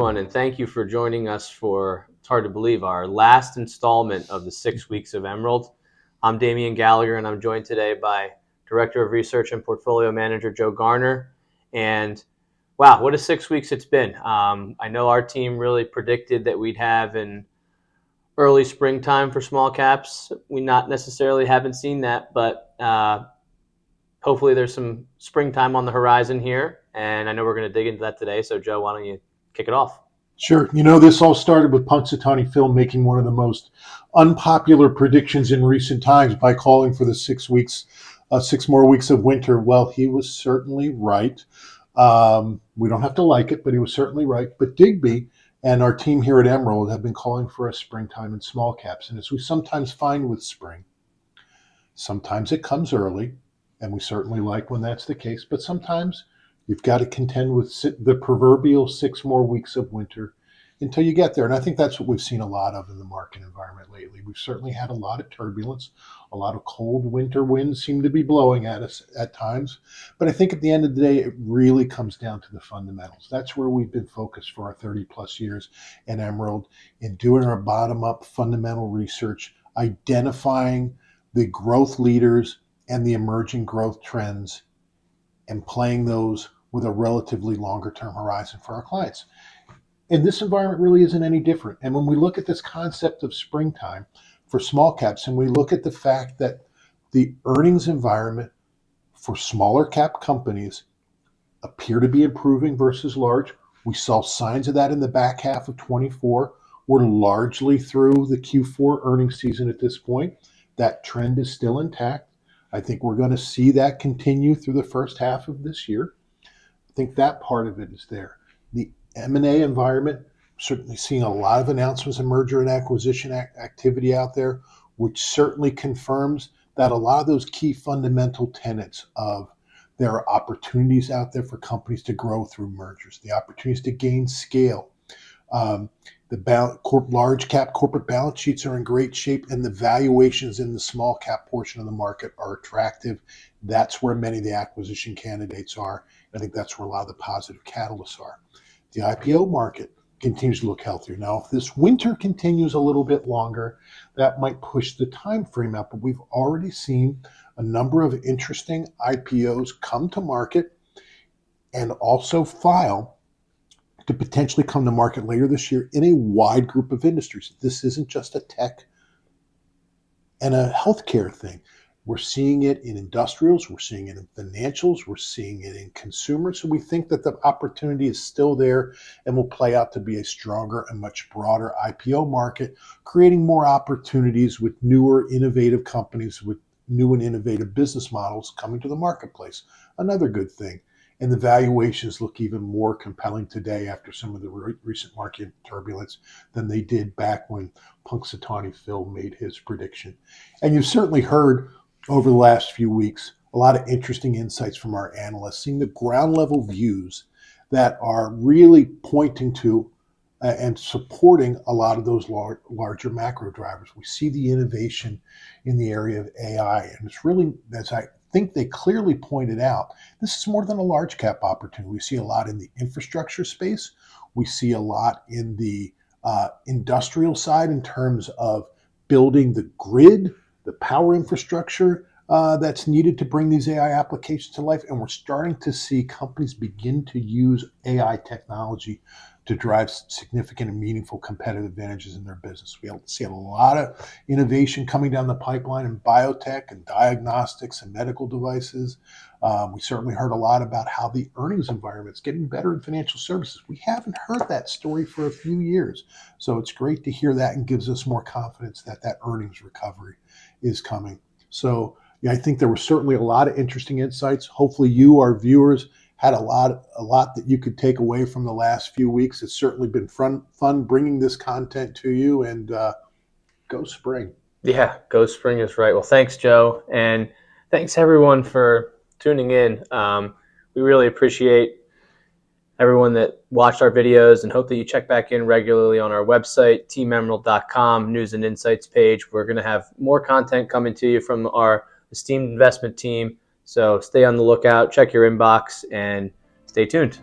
everyone, and thank you for joining us for, it's hard to believe, our last installment of the 6 weeks of Emerald. I'm Damian Gallagher, and I'm joined today by Director of Research and Portfolio Manager Joe Garner. And wow, what a 6 weeks it's been. I know our team really predicted that we'd have an early springtime for small caps. We not necessarily haven't seen that, but hopefully there's some springtime on the horizon here, and I know we're going to dig into that today. So, Joe, why don't you kick it off? Sure. This all started with Punxsutawney Phil making one of the most unpopular predictions in recent times by calling for the 6 weeks, 6 more weeks of winter. Well, he was certainly right. We don't have to like it, but he was certainly right. But Digby and our team here at Emerald have been calling for a springtime in small caps. And as we sometimes find with spring, sometimes it comes early. And we certainly like when that's the case. But sometimes you've got to contend with the proverbial 6 more weeks of winter until you get there. And I think that's what we've seen a lot of in the market environment lately. We've certainly had a lot of turbulence. A lot of cold winter winds seem to be blowing at us at times. But I think at the end of the day, it really comes down to the fundamentals. That's where we've been focused for our 30 plus years in Emerald, in doing our bottom-up fundamental research, identifying the growth leaders and the emerging growth trends, and playing those with a relatively longer term horizon for our clients. And this environment really isn't any different. And when we look at this concept of springtime for small caps, and we look at the fact that the earnings environment for smaller cap companies appear to be improving versus large, we saw signs of that in the back half of 24. We're largely through the Q4 earnings season at this point. That trend is still intact. I think we're going to see that continue through the first half of this year. I think that part of it is there. The M&A environment, certainly seeing a lot of announcements of merger and acquisition activity out there, which certainly confirms that a lot of those key fundamental tenets of there are opportunities out there for companies to grow through mergers, the opportunities to gain scale. The large cap corporate balance sheets are in great shape, and the valuations in the small cap portion of the market are attractive. That's where many of the acquisition candidates are. I think that's where a lot of the positive catalysts are. The IPO market continues to look healthier. Now, if this winter continues a little bit longer, that might push the time frame out, but we've already seen a number of interesting IPOs come to market and also file to potentially come to market later this year in a wide group of industries. This isn't just a tech and a healthcare thing. We're seeing it in industrials, we're seeing it in financials, we're seeing it in consumers. So we think that the opportunity is still there and will play out to be a stronger and much broader IPO market, creating more opportunities with newer, innovative companies with new and innovative business models coming to the marketplace. Another good thing. And the valuations look even more compelling today after some of the recent market turbulence than they did back when Punxsutawney Phil made his prediction. And you've certainly heard over the last few weeks a lot of interesting insights from our analysts, seeing the ground level views that are really pointing to and supporting a lot of those larger macro drivers. We see the innovation in the area of AI, and it's really, as I think they clearly pointed out, this is more than a large cap opportunity. We see a lot in the infrastructure space. We see a lot in the industrial side in terms of building the grid, the power infrastructure that's needed to bring these AI applications to life. And we're starting to see companies begin to use AI technology to drive significant and meaningful competitive advantages in their business. We see a lot of innovation coming down the pipeline in biotech and diagnostics and medical devices. We certainly heard a lot about how the earnings environment is getting better in financial services. We haven't heard that story for a few years. So it's great to hear that and gives us more confidence that that earnings recovery is coming. So yeah, I think there was certainly a lot of interesting insights. Hopefully you, our viewers, had a lot that you could take away from the last few weeks. It's certainly been fun bringing this content to you, and go spring. Yeah, go spring is right. Well, thanks, Joe. And thanks, everyone, for tuning in. We really appreciate everyone that watched our videos and hope that you check back in regularly on our website, teamemerald.com, news and insights page. We're going to have more content coming to you from our esteemed investment team. So stay on the lookout, check your inbox, and stay tuned.